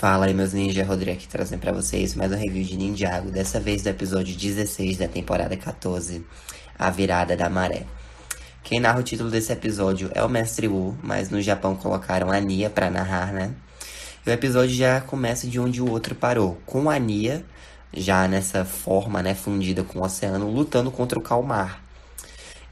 Fala aí, meus ninjas, Rodrigo aqui trazendo pra vocês mais um review de Ninjago, dessa vez do episódio 16 da temporada 14, A Virada da Maré. Quem narra o título desse episódio é o Mestre Wu, mas no Japão colocaram a Nia pra narrar, né? E o episódio já começa de onde o outro parou, com a Nia, já nessa forma, né, fundida com o oceano, lutando contra o Kalmar.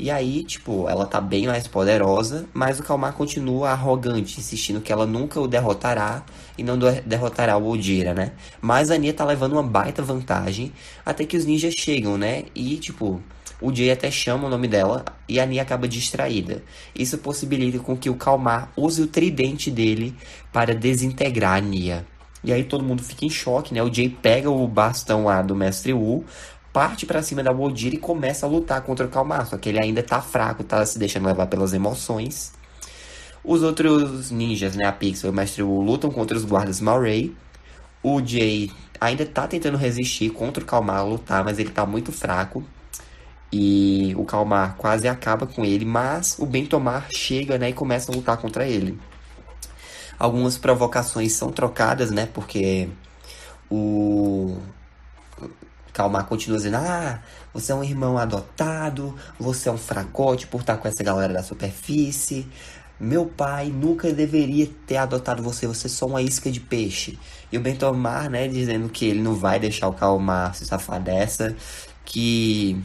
E aí, tipo, ela tá bem mais poderosa, mas o Kalmar continua arrogante, insistindo que ela nunca o derrotará e não derrotará o Odira, né? Mas a Nia tá levando uma baita vantagem, até que os ninjas chegam, né? E, tipo, o Jay até chama o nome dela e a Nia acaba distraída. Isso possibilita com que o Kalmar use o tridente dele para desintegrar a Nia. E aí todo mundo fica em choque, né? O Jay pega o bastão lá do Mestre Wu, parte pra cima da Odira e começa a lutar contra o Kalmar, só que ele ainda tá fraco, tá se deixando levar pelas emoções. Os outros ninjas, né, a Pixel e o Mestre Wu, lutam contra os guardas Mauray. O Jay ainda tá tentando resistir contra o Kalmar, lutar, mas ele tá muito fraco. E o Kalmar quase acaba com ele, mas o Bentomar chega, né, e começa a lutar contra ele. Algumas provocações são trocadas, né, porque o Kalmar continua dizendo: ah, você é um irmão adotado, você é um fracote por estar com essa galera da superfície. Meu pai nunca deveria ter adotado você, você é só uma isca de peixe. E o Bentomar, né, dizendo que ele não vai deixar o Kalmar se safar dessa, que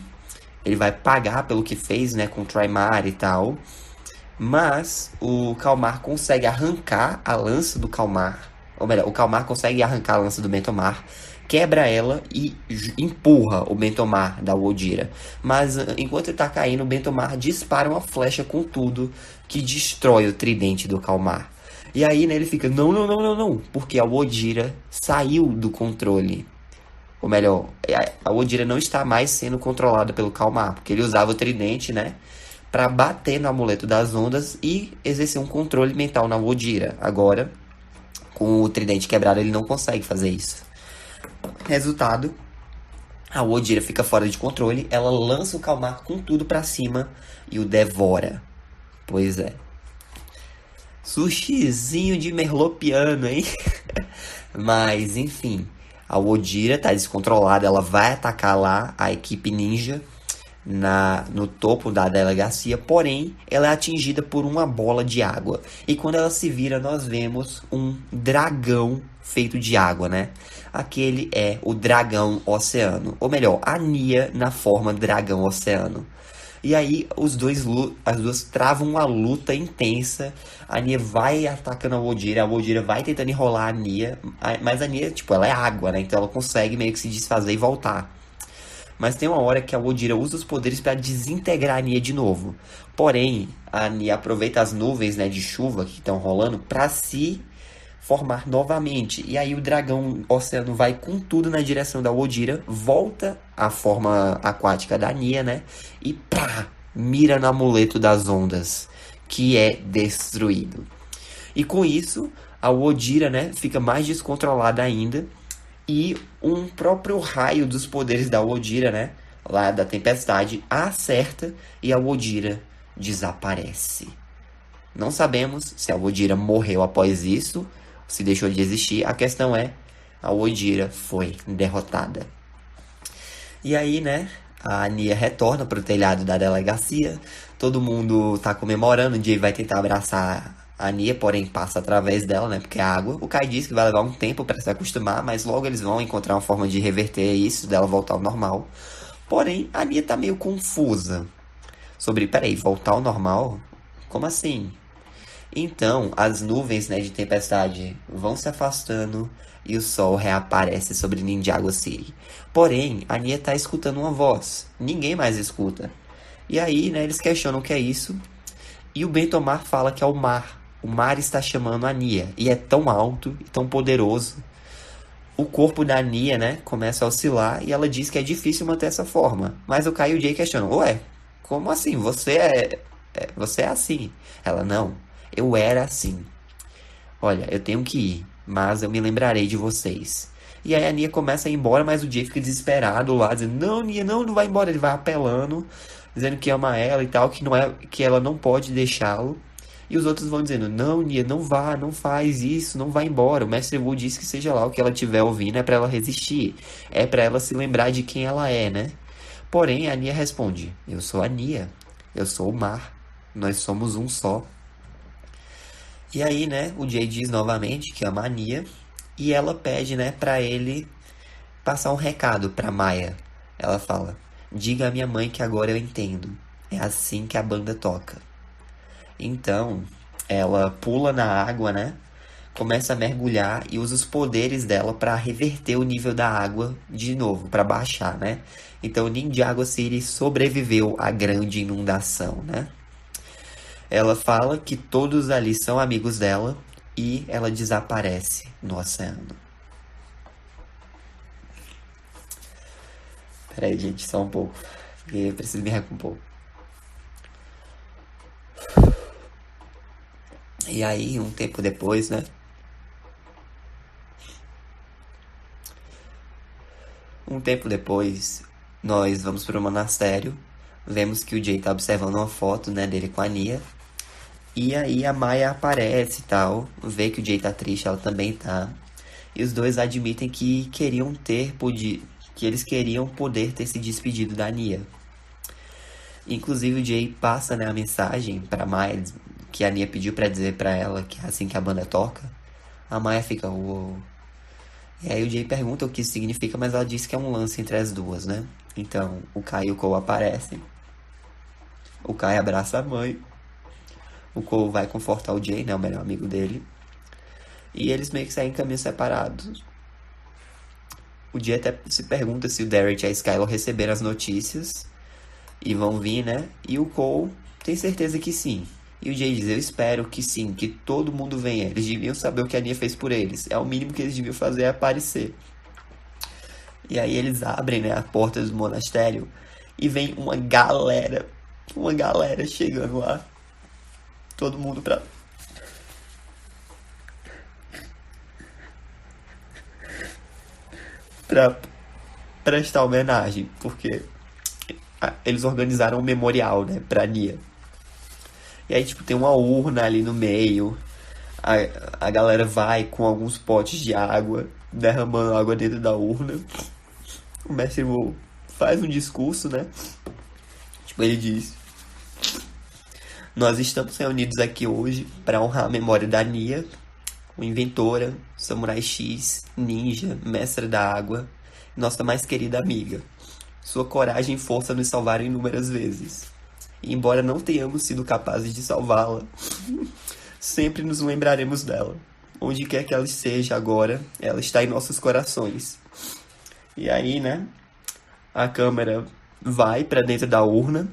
ele vai pagar pelo que fez, né, com o Trimar e tal. Mas o Kalmar consegue arrancar a lança do Kalmar. Ou melhor, o Kalmar consegue arrancar a lança do Bentomar, quebra ela e empurra o Bentomar da Odira. Mas enquanto ele tá caindo, o Bentomar dispara uma flecha com tudo que destrói o tridente do Kalmar. E aí, né, ele fica: não, não, não, não, não, porque a Odira saiu do controle. Ou melhor, a Odira não está mais sendo controlada pelo Kalmar, porque ele usava o tridente, né, para bater no amuleto das ondas e exercer um controle mental na Odira. Agora, com o tridente quebrado, ele não consegue fazer isso. Resultado, a Odira fica fora de controle, ela lança o Kalmar com tudo pra cima e o devora. Pois é. Sushizinho de merlopiano, hein? Mas, enfim, a Odira tá descontrolada, ela vai atacar lá a equipe ninja no topo da delegacia, porém ela é atingida por uma bola de água. E quando ela se vira, nós vemos um dragão feito de água, né? Aquele é o dragão oceano, ou melhor, a Nia na forma dragão oceano. E aí as duas travam uma luta intensa. A Nia vai atacando a Odira vai tentando enrolar a Nia, mas a Nia, tipo, ela é água, né? Então ela consegue meio que se desfazer e voltar. Mas tem uma hora que a Odira usa os poderes para desintegrar a Nia de novo. Porém, a Nia aproveita as nuvens, né, de chuva que estão rolando para se formar novamente. E aí o dragão oceano vai com tudo na direção da Odira, volta à forma aquática da Nia, né? E pá, mira no amuleto das ondas, que é destruído. E com isso, a Odira, né, fica mais descontrolada ainda. E um próprio raio dos poderes da Odira, né, lá da tempestade, a acerta e a Odira desaparece. Não sabemos se a Odira morreu após isso, se deixou de existir. A questão é: a Odira foi derrotada. E aí, né, a Nia retorna pro telhado da delegacia. Todo mundo tá comemorando. O Jay vai tentar abraçar a Nia, porém passa através dela, né, porque é água. O Kai diz que vai levar um tempo para se acostumar, mas logo eles vão encontrar uma forma de reverter isso, dela voltar ao normal. Porém, a Nia tá meio confusa sobre: peraí, voltar ao normal? Como assim? Então, as nuvens, né, de tempestade vão se afastando e o sol reaparece sobre Ninjago City. Porém, a Nia tá escutando uma voz. Ninguém mais escuta. E aí, né, eles questionam o que é isso. E o Bentomar fala que é o mar. O mar está chamando a Nia. E é tão alto e tão poderoso. O corpo da Nia, né, começa a oscilar e ela diz que é difícil manter essa forma. Mas o Kai e o Jay questionam: ué, como assim? Você é assim. Ela: não, eu era assim. Olha, eu tenho que ir, mas eu me lembrarei de vocês. E aí a Nia começa a ir embora, mas o Jay fica desesperado lá, dizendo: não, Nia, não, não vai embora. Ele vai apelando, dizendo que ama ela e tal, que ela não pode deixá-lo. E os outros vão dizendo, não, Nia, não vá, não faz isso, não vá embora. O Mestre Wu disse que seja lá o que ela estiver ouvindo é pra ela resistir. É pra ela se lembrar de quem ela é, né? Porém, a Nia responde, eu sou a Nia, eu sou o mar, nós somos um só. E aí, né, o Jay diz novamente que ama a Nia e ela pede, né, pra ele passar um recado pra Maya. Ela fala, diga à minha mãe que agora eu entendo. É assim que a banda toca. Então, ela pula na água, né? Começa a mergulhar e usa os poderes dela para reverter o nível da água de novo, para baixar, né? Então, Ninjago City sobreviveu à grande inundação, né? Ela fala que todos ali são amigos dela e ela desaparece no oceano. Peraí, gente, só um pouco, porque eu preciso me recompor. E aí, um tempo depois, né? Um tempo depois, nós vamos para o monastério. Vemos que o Jay tá observando uma foto, né, dele com a Nia. E aí a Maya aparece e tal. Vê que o Jay tá triste, ela também tá. E os dois admitem que que eles queriam poder ter se despedido da Nia. Inclusive o Jay passa, né, a mensagem pra Maya que a Nia pediu pra dizer pra ela que é assim que a banda toca. A Maya fica, uou. E aí o Jay pergunta o que isso significa, mas ela diz que é um lance entre as duas, né? Então, o Kai e o Cole aparecem. O Kai abraça a mãe. O Cole vai confortar o Jay, né? O melhor amigo dele. E eles meio que saem em caminhos separados. O Jay até se pergunta se o Derek e a Skylar receberam as notícias e vão vir, né? E o Cole tem certeza que sim. E o Jay diz, eu espero que sim, que todo mundo venha. Eles deviam saber o que a Nia fez por eles. É o mínimo que eles deviam fazer é aparecer. E aí eles abrem, né, a porta do monastério e vem uma galera chegando lá. Todo mundo pra prestar homenagem, porque eles organizaram um memorial, né, pra Nia. E aí, tipo, tem uma urna ali no meio. A galera vai com alguns potes de água, derramando água dentro da urna. O mestre Wu faz um discurso, né? Tipo, ele diz: nós estamos reunidos aqui hoje para honrar a memória da Nia, uma inventora, samurai X, ninja, mestra da água, nossa mais querida amiga. Sua coragem e força nos salvaram inúmeras vezes. E embora não tenhamos sido capazes de salvá-la, sempre nos lembraremos dela. Onde quer que ela esteja agora, ela está em nossos corações. E aí, né, a câmera vai para dentro da urna.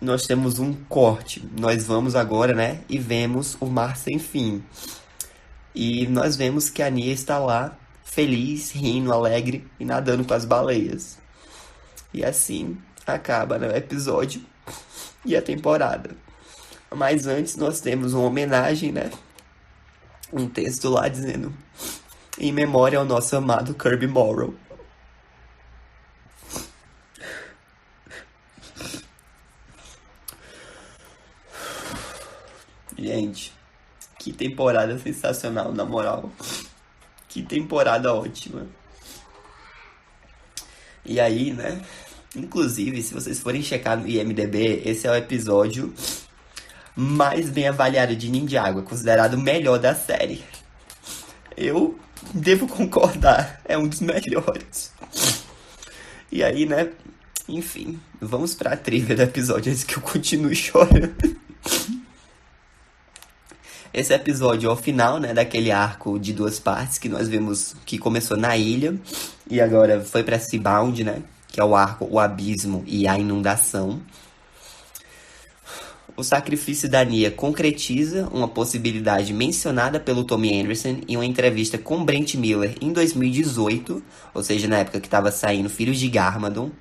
Nós temos um corte. Nós vamos agora, né, e vemos o mar sem fim. E nós vemos que a Nia está lá, feliz, rindo, alegre e nadando com as baleias. E assim acaba, né, o episódio e a temporada. Mas antes nós temos uma homenagem, né? Um texto lá dizendo em memória ao nosso amado Kirby Morrow. Gente, que temporada sensacional, na moral. Que temporada ótima. E aí, né? Inclusive, se vocês forem checar no IMDb, esse é o episódio mais bem avaliado de Ninjago, considerado o melhor da série. Eu devo concordar, é um dos melhores. E aí, né? Enfim, vamos pra trilha do episódio antes que eu continue chorando. Esse episódio é o final, né, daquele arco de 2 partes que nós vimos que começou na ilha e agora foi pra Seabound, né, que é o arco O Abismo e a Inundação. O sacrifício da Nia concretiza uma possibilidade mencionada pelo Tommy Anderson em uma entrevista com Brent Miller em 2018, ou seja, na época que estava saindo Filhos de Garmadon.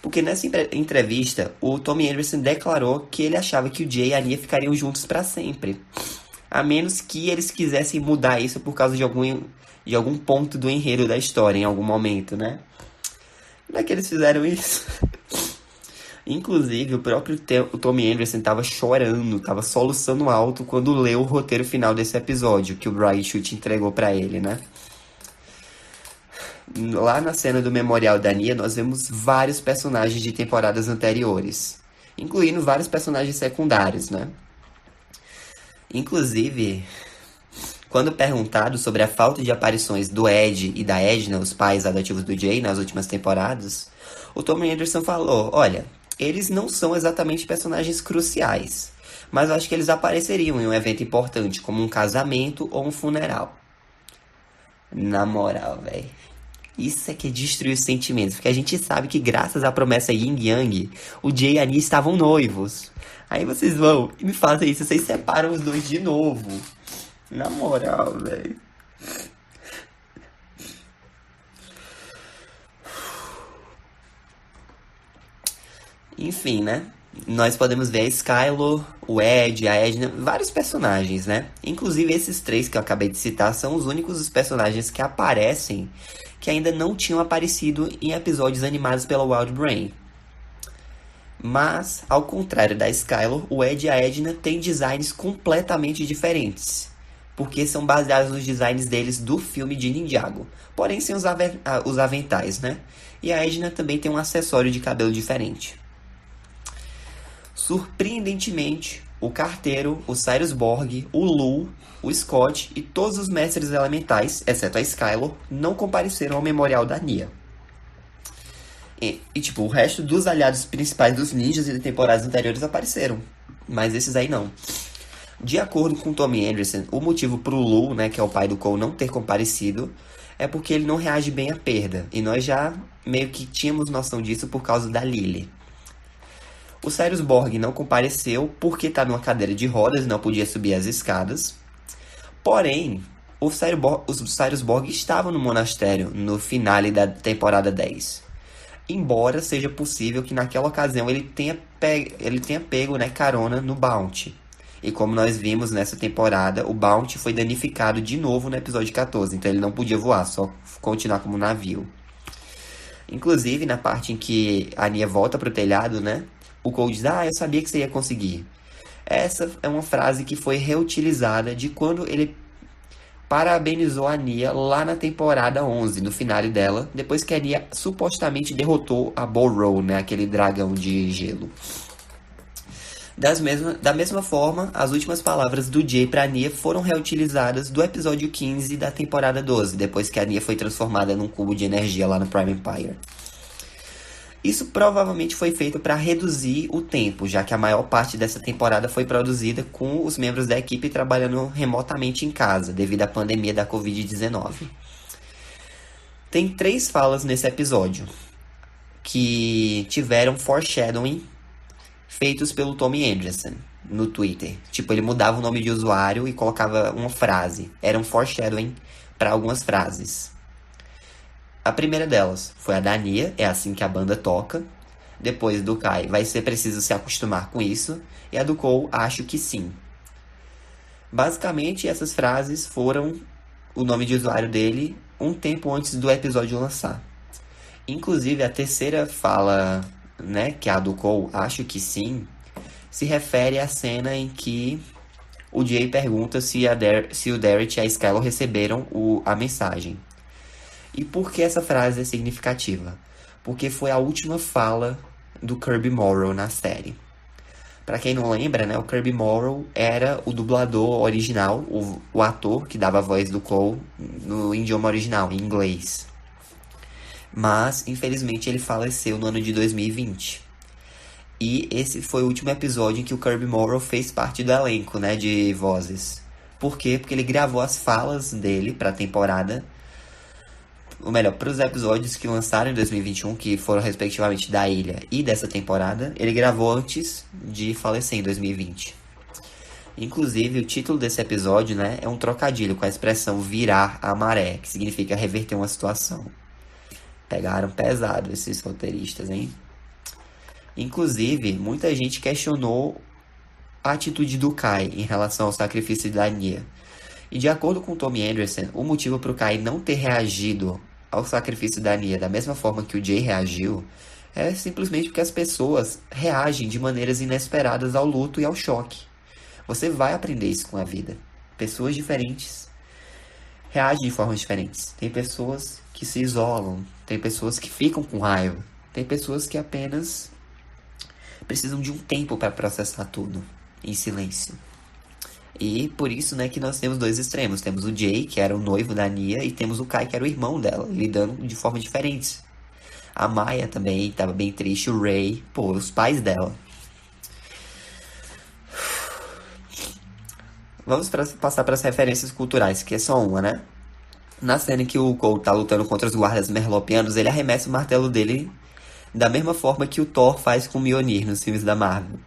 Porque nessa entrevista, o Tommy Anderson declarou que ele achava que o Jay e a Nia ficariam juntos para sempre. A menos que eles quisessem mudar isso por causa de algum ponto do enredo da história, em algum momento, né? Como é que eles fizeram isso? Inclusive, o próprio o Tommy Anderson tava chorando, tava soluçando alto quando leu o roteiro final desse episódio que o Brian Schutt entregou pra ele, né? Lá na cena do Memorial da Nia, nós vemos vários personagens de temporadas anteriores, incluindo vários personagens secundários, né? Inclusive, quando perguntado sobre a falta de aparições do Ed e da Edna, os pais adotivos do Jay, nas últimas temporadas, o Tommy Anderson falou: olha, eles não são exatamente personagens cruciais, mas eu acho que eles apareceriam em um evento importante, como um casamento ou um funeral. Na moral, velho. Isso é que é destruir os sentimentos, porque a gente sabe que graças à promessa Yin Yang, o Jay e a Nia estavam noivos. Aí vocês vão e me fazem isso, vocês separam os dois de novo. Na moral, velho. Enfim, né? Nós podemos ver a Skylar, o Ed, a Edna, vários personagens, né? Inclusive esses três que eu acabei de citar são os únicos personagens que aparecem que ainda não tinham aparecido em episódios animados pela Wild Brain. Mas, ao contrário da Skylar, o Ed e a Edna têm designs completamente diferentes, porque são baseados nos designs deles do filme de Ninjago, porém sem os aventais, né? E a Edna também tem um acessório de cabelo diferente. Surpreendentemente, o Carteiro, o Cyrus Borg, o Lu, o Scott e todos os mestres elementais, exceto a Skylar, não compareceram ao memorial da Nia. Tipo, o resto dos aliados principais dos ninjas e de temporadas anteriores apareceram, mas esses aí não. De acordo com Tommy Anderson, o motivo pro Lu, né, que é o pai do Cole, não ter comparecido é porque ele não reage bem à perda, e nós já meio que tínhamos noção disso por causa da Lily. O Cyrus Borg não compareceu porque está numa cadeira de rodas e não podia subir as escadas. Porém, os Cyrus Borg estavam no monastério no finale da temporada 10. Embora seja possível que naquela ocasião ele tenha pego, né, carona no Bounty. E como nós vimos nessa temporada, o Bounty foi danificado de novo no episódio 14. Então ele não podia voar, só continuar como navio. Inclusive, na parte em que a Nia volta pro telhado, né? O Cole diz: eu sabia que você ia conseguir. Essa é uma frase que foi reutilizada de quando ele parabenizou a Nia lá na temporada 11, no finale dela, depois que a Nia supostamente derrotou a Borrow, né, aquele dragão de gelo. Da mesma forma, as últimas palavras do Jay pra Nia foram reutilizadas do episódio 15 da temporada 12, depois que a Nia foi transformada num cubo de energia lá no Prime Empire. Isso provavelmente foi feito para reduzir o tempo, já que a maior parte dessa temporada foi produzida com os membros da equipe trabalhando remotamente em casa, devido à pandemia da Covid-19. Tem 3 falas nesse episódio, que tiveram foreshadowing feitos pelo Tommy Anderson no Twitter. Tipo, ele mudava o nome de usuário e colocava uma frase. Era um foreshadowing para algumas frases. A primeira delas foi a da Nia, é assim que a banda toca. Depois do Kai, vai ser preciso se acostumar com isso. E a do Cole, acho que sim. Basicamente, essas frases foram o nome de usuário dele um tempo antes do episódio lançar. Inclusive, a terceira fala, né, que é a do Cole, acho que sim, se refere à cena em que o Jay pergunta se o Derek e a Skylar receberam a mensagem. E por que essa frase é significativa? Porque foi a última fala do Kirby Morrow na série. Pra quem não lembra, né, o Kirby Morrow era o dublador original, o ator que dava a voz do Cole no idioma original, em inglês. Mas, infelizmente, ele faleceu no ano de 2020. E esse foi o último episódio em que o Kirby Morrow fez parte do elenco, né, de vozes. Por quê? Porque ele gravou as falas dele pra temporada, ou melhor, para os episódios que lançaram em 2021, que foram respectivamente da ilha e dessa temporada, ele gravou antes de falecer em 2020. Inclusive, o título desse episódio, né, é um trocadilho com a expressão virar a maré, que significa reverter uma situação. Pegaram pesado esses roteiristas, hein? Inclusive, muita gente questionou a atitude do Kai em relação ao sacrifício da Nia. E de acordo com Tommy Anderson, o motivo para o Kai não ter reagido ao sacrifício da Nia da mesma forma que o Jay reagiu É simplesmente porque as pessoas reagem de maneiras inesperadas ao luto e ao choque. Você vai aprender isso com a vida. Pessoas diferentes reagem de formas diferentes. Tem pessoas que se isolam, tem pessoas que ficam com raiva, tem pessoas que apenas precisam de um tempo para processar tudo em silêncio. E por isso, né, que nós temos dois extremos. Temos o Jay, que era o noivo da Nia, e temos o Kai, que era o irmão dela, lidando de formas diferentes. A Maya também estava bem triste, o Ray, os pais dela. Vamos passar para as referências culturais, que é só uma, né? Na cena em que o Cole tá lutando contra os guardas merlopianos, ele arremessa o martelo dele da mesma forma que o Thor faz com o Mjolnir nos filmes da Marvel.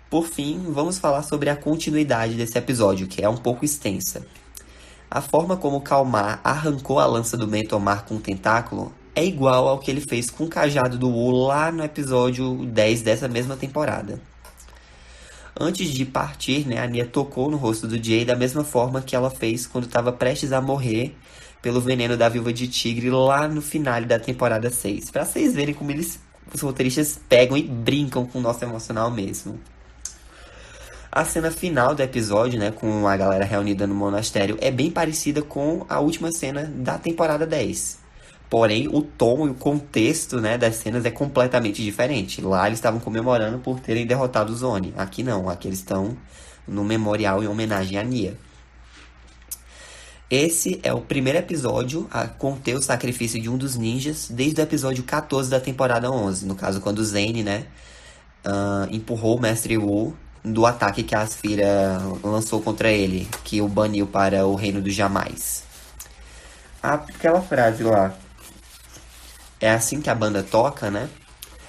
Por fim, vamos falar sobre a continuidade desse episódio, que é um pouco extensa. A forma como Kalmar arrancou a lança do Mentomar com o tentáculo é igual ao que ele fez com o cajado do Wu lá no episódio 10 dessa mesma temporada. Antes de partir, né, a Nia tocou no rosto do Jay da mesma forma que ela fez quando estava prestes a morrer pelo veneno da Viúva de Tigre lá no final da temporada 6. Pra vocês verem como os roteiristas pegam e brincam com o nosso emocional mesmo. A cena final do episódio, né, com a galera reunida no monastério, é bem parecida com a última cena da temporada 10. Porém, o tom e o contexto, né, das cenas é completamente diferente. Lá eles estavam comemorando por terem derrotado o Zone. Aqui não, aqui eles estão no memorial em homenagem a Nia. Esse é o primeiro episódio a conter o sacrifício de um dos ninjas desde o episódio 14 da temporada 11. No caso, quando o Zane, né, empurrou o Mestre Wu do ataque que a Asfira lançou contra ele, que o baniu para o reino do jamais. Aquela frase lá, é assim que a banda toca, né?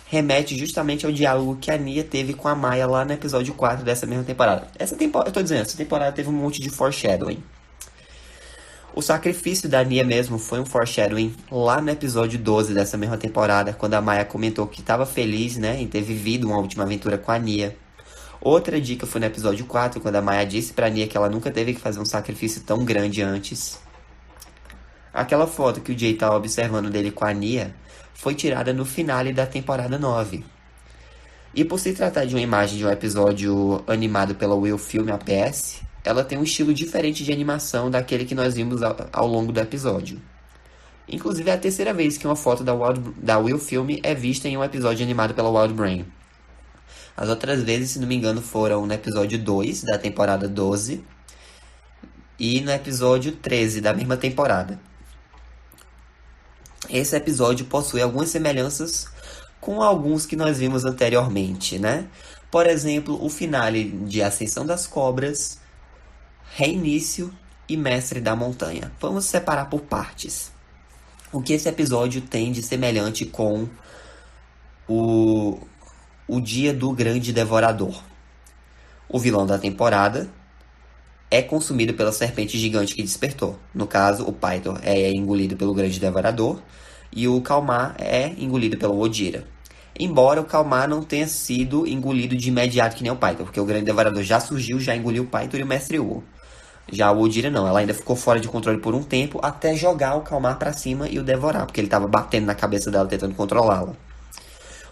Remete justamente ao diálogo que a Nia teve com a Maya lá no episódio 4 dessa mesma temporada. Essa temporada teve um monte de foreshadowing. O sacrifício da Nia mesmo foi um foreshadowing lá no episódio 12 dessa mesma temporada, quando a Maya comentou que estava feliz, né, em ter vivido uma última aventura com a Nia. Outra dica foi no episódio 4, quando a Maya disse pra Nia que ela nunca teve que fazer um sacrifício tão grande antes. Aquela foto que o Jay tá observando dele com a Nia foi tirada no finale da temporada 9. E por se tratar de uma imagem de um episódio animado pela Will Film APS, ela tem um estilo diferente de animação daquele que nós vimos ao longo do episódio. Inclusive é a terceira vez que uma foto da Will Film é vista em um episódio animado pela Wild Brain. As outras vezes, se não me engano, foram no episódio 2 da temporada 12 e no episódio 13 da mesma temporada. Esse episódio possui algumas semelhanças com alguns que nós vimos anteriormente, né? Por exemplo, o finale de Ascensão das Cobras, Reinício e Mestre da Montanha. Vamos separar por partes. O que esse episódio tem de semelhante com o Dia do Grande Devorador? O vilão da temporada é consumido pela serpente gigante que despertou. No caso, o Pythor é engolido pelo Grande Devorador e o Kalmar é engolido pelo Odira. Embora o Kalmar não tenha sido engolido de imediato que nem o Pythor, porque o Grande Devorador já surgiu, já engoliu o Pythor e o Mestre Wu. Já o Odira não, ela ainda ficou fora de controle por um tempo até jogar o Kalmar pra cima e o devorar, porque ele tava batendo na cabeça dela tentando controlá-la.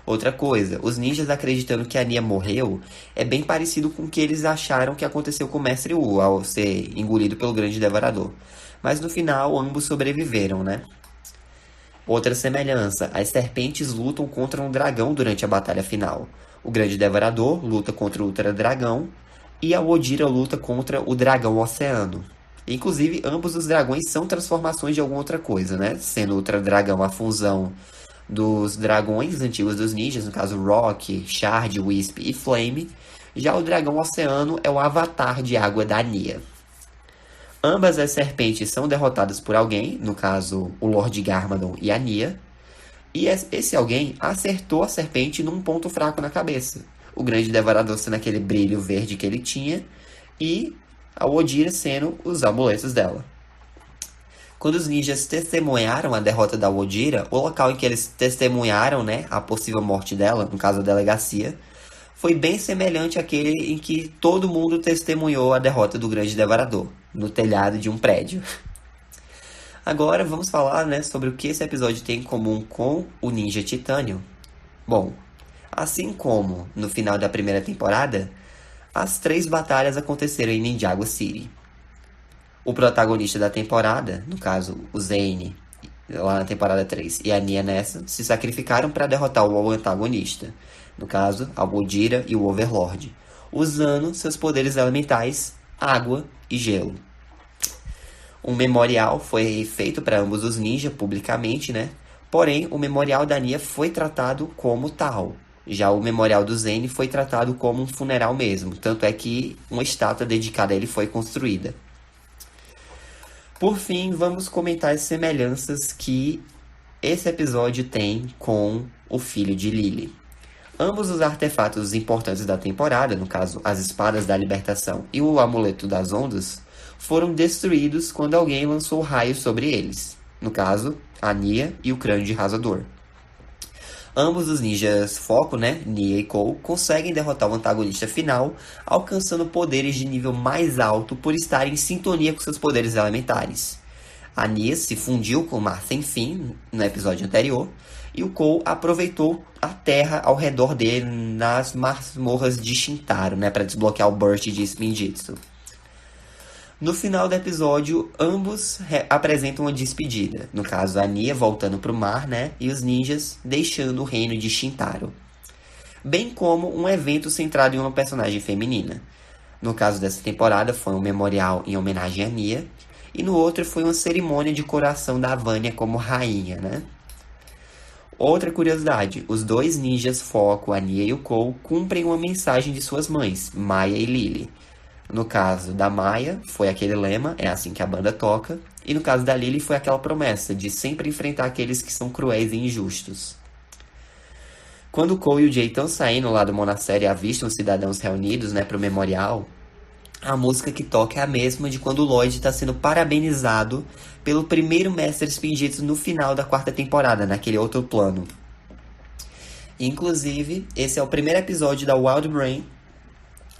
Outra coisa, os ninjas acreditando que a Nia morreu é bem parecido com o que eles acharam que aconteceu com o Mestre Wu ao ser engolido pelo Grande Devorador. Mas no final, ambos sobreviveram, né? Outra semelhança, as serpentes lutam contra um dragão durante a batalha final. O Grande Devorador luta contra o Ultra Dragão e a Odira luta contra o Dragão Oceano. Inclusive, ambos os dragões são transformações de alguma outra coisa, né? Sendo o Ultra Dragão a fusão dos dragões antigos dos ninjas, no caso Rock, Shard, Wisp e Flame. Já o Dragão Oceano é o avatar de água da Nia. Ambas as serpentes são derrotadas por alguém, no caso o Lord Garmadon e a Nia. E esse alguém acertou a serpente num ponto fraco na cabeça. O Grande Devorador sendo aquele brilho verde que ele tinha e a Odira sendo os amuletos dela. Quando os ninjas testemunharam a derrota da Odira, o local em que eles testemunharam, né, a possível morte dela, no caso a delegacia, foi bem semelhante àquele em que todo mundo testemunhou a derrota do Grande Devorador, no telhado de um prédio. Agora vamos falar, né, sobre o que esse episódio tem em comum com o Ninja Titânio. Bom, assim como no final da primeira temporada, as 3 batalhas aconteceram em Ninjago City. O protagonista da temporada, no caso o Zane, lá na temporada 3, e a Nia nessa, se sacrificaram para derrotar o antagonista, no caso, a Godira e o Overlord, usando seus poderes elementais, água e gelo. Um memorial foi feito para ambos os ninjas publicamente, né? Porém, o memorial da Nia foi tratado como tal. Já o memorial do Zane foi tratado como um funeral mesmo. Tanto é que uma estátua dedicada a ele foi construída. Por fim, vamos comentar as semelhanças que esse episódio tem com o filho de Lily. Ambos os artefatos importantes da temporada, no caso, as espadas da libertação e o amuleto das ondas, foram destruídos quando alguém lançou raios sobre eles. No caso, a Nia e o crânio de Razador. Ambos os ninjas foco, né, Nia e Cole, conseguem derrotar o antagonista final, alcançando poderes de nível mais alto por estarem em sintonia com seus poderes elementares. A Nia se fundiu com o Mar Sem Fim no episódio anterior, e o Cole aproveitou a terra ao redor dele nas masmorras de Shintaro, né, para desbloquear o Burst de Spinjitzu. No final do episódio, ambos apresentam uma despedida. No caso, a Nia voltando para o mar, né? E os ninjas deixando o reino de Shintaro. Bem como um evento centrado em uma personagem feminina. No caso dessa temporada, foi um memorial em homenagem a Nia. E no outro foi uma cerimônia de coroação da Vanya como rainha, né? Outra curiosidade, os 2 ninjas foco, a Nia e o Cole, cumprem uma mensagem de suas mães, Maya e Lily. No caso da Maya, foi aquele lema, é assim que a banda toca. E no caso da Lily, foi aquela promessa de sempre enfrentar aqueles que são cruéis e injustos. Quando o Cole e o Jay estão saindo lá do monastério e avistam os cidadãos reunidos, né, pro memorial, a música que toca é a mesma de quando o Lloyd está sendo parabenizado pelo primeiro mestre Spinjitzu no final da 4ª temporada, naquele outro plano. Inclusive, esse é o primeiro episódio da Wild Brain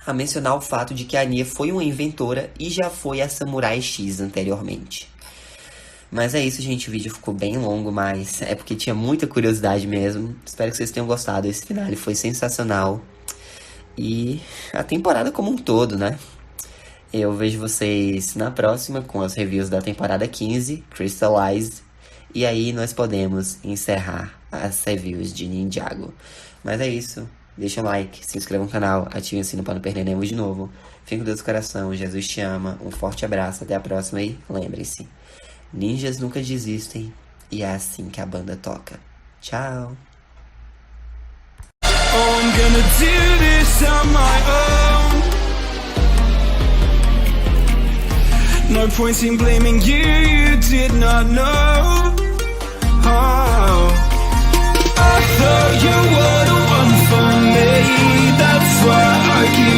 a mencionar o fato de que a Nia foi uma inventora e já foi a Samurai X anteriormente. Mas é isso, gente. O vídeo ficou bem longo, mas é porque tinha muita curiosidade mesmo. Espero que vocês tenham gostado. Esse final foi sensacional. E a temporada como um todo, né? Eu vejo vocês na próxima com as reviews da temporada 15, Crystallized. E aí nós podemos encerrar as reviews de Ninjago. Mas é isso. Deixa um like, se inscreva no canal, ative o sino para não perder nenhum de novo. Fique com Deus no coração, Jesus te ama. Um forte abraço, até a próxima e lembre-se, ninjas nunca desistem e é assim que a banda toca. Tchau! Oh, I'm gonna do this on my own. No point in blaming you, you did not know. Oh, I thought you were the one for me. That's why I keep